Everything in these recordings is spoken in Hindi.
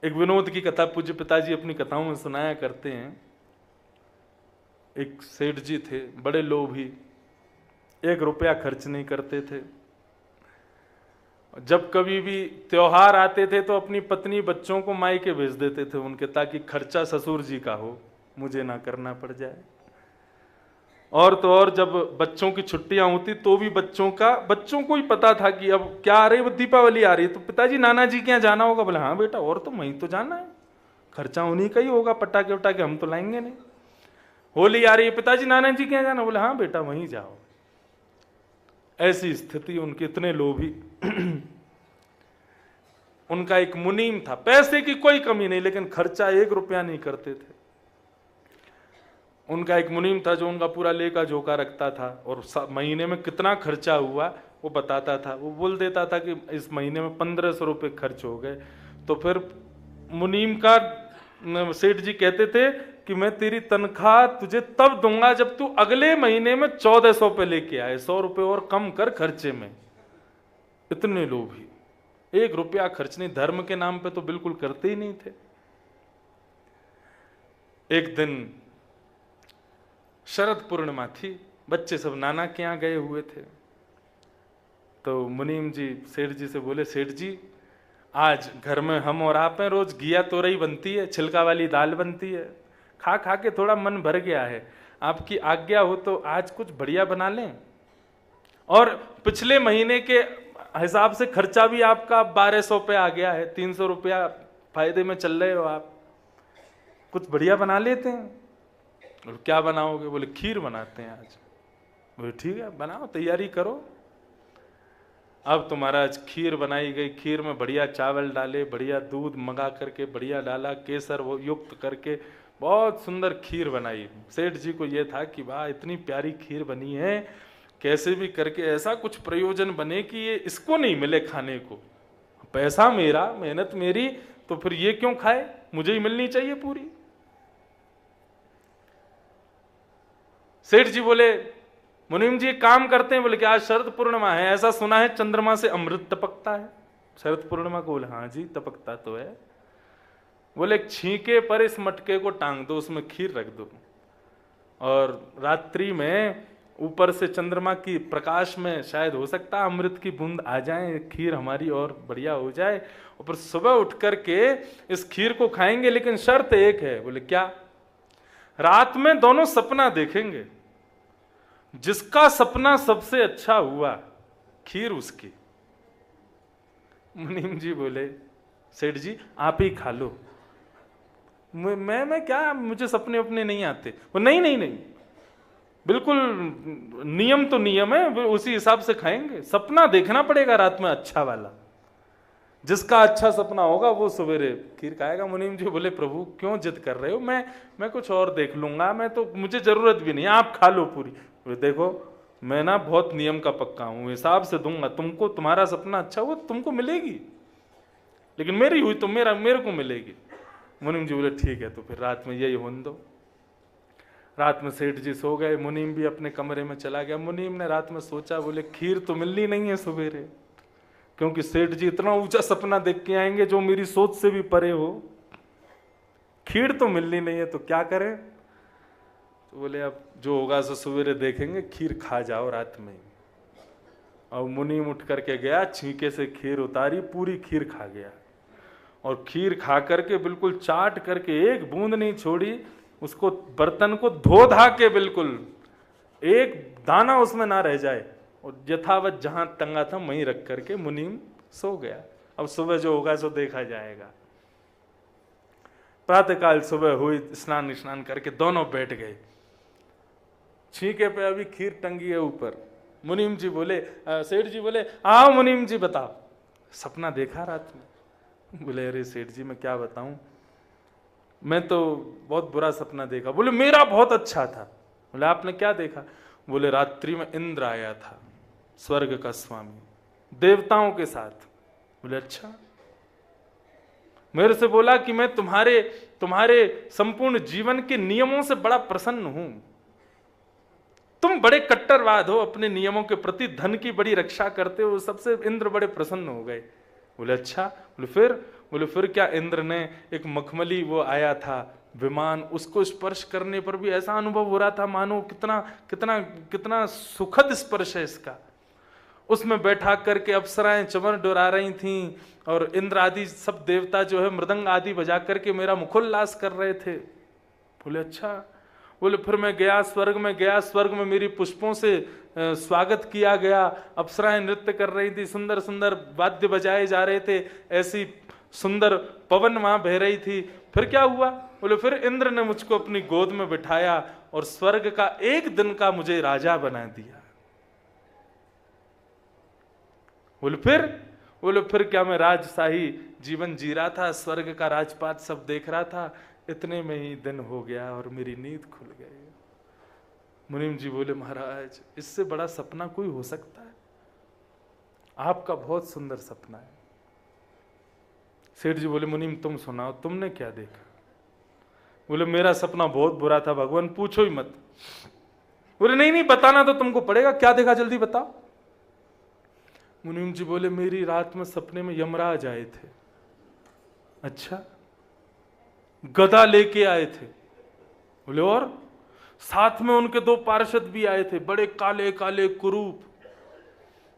एक विनोद की कथा पूज्य पिताजी अपनी कथाओं में सुनाया करते हैं। एक सेठ जी थे, बड़े लोभी, 1 रुपया खर्च नहीं करते थे। जब कभी भी त्योहार आते थे तो अपनी पत्नी बच्चों को मायके भेज देते थे उनके, ताकि खर्चा ससुर जी का हो, मुझे ना करना पड़ जाए। और तो और जब बच्चों की छुट्टियां होती तो भी बच्चों को ही पता था कि अब क्या आ रही है, दीपावली आ रही है, तो पिताजी नाना जी के यहाँ जाना होगा। बोले हाँ बेटा, और तो वहीं तो जाना है, खर्चा उन्हीं का ही होगा, पटाखे वटाखे हम तो लाएंगे नहीं। होली आ रही है, पिताजी नाना जी के यहाँ जाना। बोले हाँ बेटा वहीं जाओ। ऐसी स्थिति उनकी, इतने लोभी। उनका एक मुनीम था, पैसे की कोई कमी नहीं, लेकिन खर्चा 1 रुपया नहीं करते थे। उनका एक मुनीम था जो उनका पूरा लेखा जोखा रखता था, और महीने में कितना खर्चा हुआ वो बताता था। वो बोल देता था कि इस महीने में 1500 रुपये खर्च हो गए। तो फिर मुनीम का सेठ जी कहते थे कि मैं तेरी तनख्वाह तुझे तब दूंगा जब तू अगले महीने में 1400 पे लेके आए, 100 रुपये और कम कर खर्चे में। इतने लोभी, 1 रुपया खर्च नहीं, धर्म के नाम पे तो बिल्कुल करते ही नहीं थे। एक दिन शरद पूर्णिमा थी, बच्चे सब नाना के यहाँ गए हुए थे। तो मुनीम जी सेठ जी से बोले, सेठ जी आज घर में हम और आप हैं, रोज घिया तोरई बनती है, छिलका वाली दाल बनती है, खा खा के थोड़ा मन भर गया है, आपकी आज्ञा हो तो आज कुछ बढ़िया बना लें। और पिछले महीने के हिसाब से खर्चा भी आपका 1200 पे आ गया है, 300 रुपया फायदे में चल रहे हो आप, कुछ बढ़िया बना लेते हैं। और क्या बनाओगे? बोले खीर बनाते हैं आज। बोले ठीक है बनाओ, तैयारी करो। अब तुम्हारा आज खीर बनाई गई, खीर में बढ़िया चावल डाले, बढ़िया दूध मंगा करके बढ़िया डाला, केसर वो युक्त करके बहुत सुंदर खीर बनाई। सेठ जी को ये था कि वाह इतनी प्यारी खीर बनी है, कैसे भी करके ऐसा कुछ प्रयोजन बने कि ये इसको नहीं मिले खाने को। पैसा मेरा, मेहनत मेरी, तो फिर ये क्यों खाए, मुझे ही मिलनी चाहिए पूरी। सेठ जी बोले मुनीम जी काम करते हैं। बोले कि आज शरद पूर्णिमा है, ऐसा सुना है चंद्रमा से अमृत टपकता है शरद पूर्णिमा को। बोले हाँ जी टपकता तो है। बोले एक छींके पर इस मटके को टांग दो, उसमें खीर रख दो, और रात्रि में ऊपर से चंद्रमा की प्रकाश में शायद हो सकता है अमृत की बूंद आ जाए, खीर हमारी और बढ़िया हो जाए, और फिर सुबह उठ करके इस खीर को खाएंगे। लेकिन शर्त एक है। बोले क्या? रात में दोनों सपना देखेंगे, जिसका सपना सबसे अच्छा हुआ खीर उसकी। मुनीम जी बोले सेठ जी आप ही खा लो। मैं क्या, मुझे सपने अपने नहीं आते। वो नहीं नहीं नहीं, बिल्कुल नियम तो नियम है, उसी हिसाब से खाएंगे। सपना देखना पड़ेगा रात में अच्छा वाला, जिसका अच्छा सपना होगा वो सवेरे खीर खाएगा। मुनीम जी बोले प्रभु क्यों जिद कर रहे हो, मैं कुछ और देख लूंगा, मैं तो, मुझे जरूरत भी नहीं, आप खा लो पूरी। देखो मैं ना बहुत नियम का पक्का हूं, हिसाब से दूंगा तुमको, तुम्हारा सपना अच्छा हुआ तुमको मिलेगी, लेकिन मेरी हुई तो मेरे को मिलेगी। मुनीम जी बोले ठीक है, तो फिर रात में यही होने दो। रात में सेठ जी सो गए, मुनीम भी अपने कमरे में चला गया। मुनीम ने रात में सोचा, बोले खीर तो मिलनी नहीं है सवेरे, क्योंकि सेठ जी इतना ऊंचा सपना देख के आएंगे जो मेरी सोच से भी परे हो, खीर तो मिलनी नहीं है, तो क्या करें? तो बोले अब जो होगा सो सवेरे देखेंगे, खीर खा जाओ रात में। और मुनीम उठ करके गया, छींके से खीर उतारी, पूरी खीर खा गया, और खीर खा करके बिल्कुल चाट करके एक बूंद नहीं छोड़ी, उसको बर्तन को धो धा के बिल्कुल एक दाना उसमें ना रह जाए, और यथावत जहां टंगा था वहीं रख करके मुनीम सो गया। अब सुबह जो होगा सो देखा जाएगा। प्रातःकाल सुबह हुई, स्नान करके दोनों बैठ गए। छींके पे अभी खीर टंगी है ऊपर। मुनीम जी बोले, सेठ जी बोले आओ मुनीम जी बताओ, सपना देखा रात में? बोले अरे सेठ जी मैं क्या बताऊं, मैं तो बहुत बुरा सपना देखा। बोले मेरा बहुत अच्छा था। बोले आपने क्या देखा? बोले रात्रि में इंद्र आया था, स्वर्ग का स्वामी, देवताओं के साथ। बोले अच्छा। मेरे से बोला कि मैं तुम्हारे संपूर्ण जीवन के नियमों से बड़ा प्रसन्न हूं, तुम बड़े कट्टरवाद हो अपने नियमों के प्रति, धन की बड़ी रक्षा करते हो, सबसे इंद्र बड़े प्रसन्न हो गए। बोले अच्छा। बोले फिर? बोले फिर क्या, इंद्र ने एक मखमली वो आया था विमान, उसको स्पर्श करने पर भी ऐसा अनुभव हो रहा था मानो कितना कितना कितना सुखद स्पर्श है इसका। उसमें बैठा करके अप्सराएं चमर डोरा रही थीं और इंद्र आदि सब देवता जो है मृदंग आदि बजा करके मेरा मुखोल्लास कर रहे थे। बोले अच्छा। बोले फिर मैं गया स्वर्ग में, गया स्वर्ग में मेरी पुष्पों से स्वागत किया गया, अप्सराएं नृत्य कर रही थी, सुंदर सुंदर वाद्य बजाए जा रहे थे, ऐसी सुंदर पवन वहां बह रही थी। फिर क्या हुआ? बोले फिर इंद्र ने मुझको अपनी गोद में बिठाया और स्वर्ग का एक दिन का मुझे राजा बना दिया। बोले फिर क्या, मैं राजशाही जीवन जी रहा था, स्वर्ग का राजपाट सब देख रहा था, इतने में ही दिन हो गया और मेरी नींद खुल गई। मुनीम जी बोले महाराज इससे बड़ा सपना कोई हो सकता है? आपका बहुत सुंदर सपना है। सेठ जी बोले मुनीम तुम सुनाओ, तुमने क्या देखा? बोले मेरा सपना बहुत बुरा था भगवान, पूछो ही मत। बोले नहीं नहीं बताना तो तुमको पड़ेगा, क्या देखा जल्दी बताओ। मुनीम जी बोले मेरी रात में सपने में यमराज आए थे। अच्छा, गदा लेके आए थे? बोले और साथ में उनके 2 पार्षद भी आए थे, बड़े काले काले कुरूप,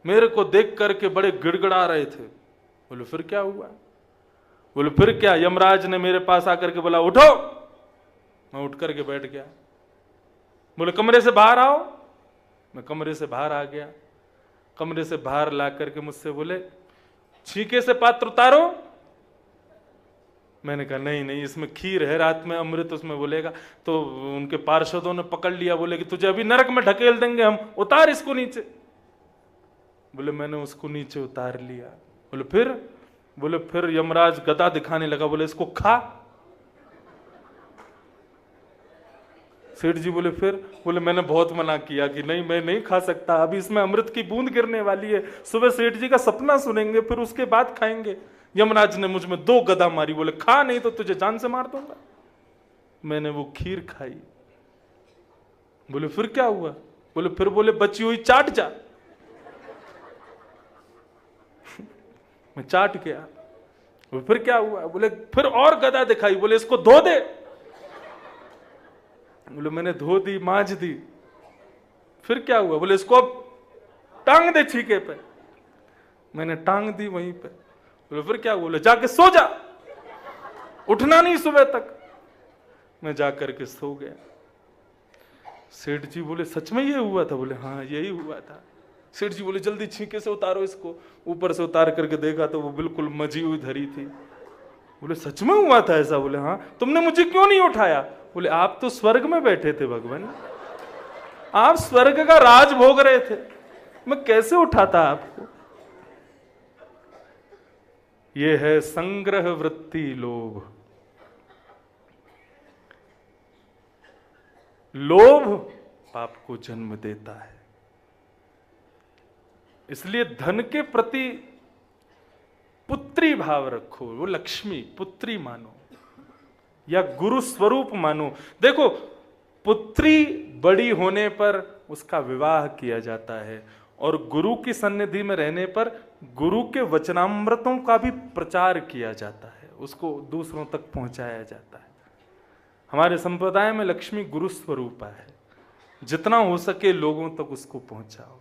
मेरे को देख करके बड़े गिड़गिड़ा रहे थे। बोले फिर क्या हुआ? बोले फिर क्या, यमराज ने मेरे पास आकर के बोला उठो, मैं उठ करके बैठ गया। बोले कमरे से बाहर आओ, मैं कमरे से बाहर आ गया। कमरे से बाहर ला करके मुझसे बोले छींके से पात्र उतारो। मैंने कहा नहीं नहीं, इसमें खीर है, रात में अमृत उसमें बोलेगा। तो उनके पार्षदों ने पकड़ लिया, बोले कि तुझे अभी नरक में ढकेल देंगे हम, उतार इसको नीचे। बोले मैंने उसको नीचे उतार लिया। बोले फिर? बोले फिर यमराज गदा दिखाने लगा, बोले इसको खा। सेठ जी बोले फिर? बोले मैंने बहुत मना किया कि नहीं मैं नहीं खा सकता, अभी इसमें अमृत की बूंद गिरने वाली है, सुबह सेठ जी का सपना सुनेंगे फिर उसके बाद खाएंगे। यमराज ने मुझ में 2 गदा मारी, बोले खा नहीं तो तुझे जान से मार दूंगा। मैंने वो खीर खाई। बोले फिर क्या हुआ? बोले फिर बोले बची हुई चाट जा। मैं चाट गया। बोले फिर क्या हुआ? बोले फिर और गदा दिखाई, बोले इसको धो दे। बोले मैंने धो दी, मांज दी। फिर क्या हुआ? बोले इसको अब टांग दे छीके पे। मैंने टांग दी वहीं पे। बोले फिर क्या हुआ? बोले जाके सो जा, उठना नहीं सुबह तक। मैं जाकर के सो गया। सेठ जी बोले सच में ये हुआ था? बोले हाँ यही हुआ था। सेठ जी बोले जल्दी छीके से उतारो इसको। ऊपर से उतार करके देखा तो वो बिल्कुल मजी हुई धरी थी। बोले सच में हुआ था ऐसा? बोले हाँ। तुमने मुझे क्यों नहीं उठाया? बोले आप तो स्वर्ग में बैठे थे भगवान, आप स्वर्ग का राज भोग रहे थे, मैं कैसे उठाता आपको? ये है संग्रह वृत्ति लोभ। लोभ पाप को जन्म देता है। इसलिए धन के प्रति पुत्री भाव रखो, वो लक्ष्मी पुत्री मानो या गुरु स्वरूप मानो। देखो पुत्री बड़ी होने पर उसका विवाह किया जाता है और गुरु की सन्निधि में रहने पर गुरु के वचनामृतों का भी प्रचार किया जाता है, उसको दूसरों तक पहुंचाया जाता है। हमारे संप्रदाय में लक्ष्मी गुरु स्वरूपा है, जितना हो सके लोगों तक उसको पहुंचाओ।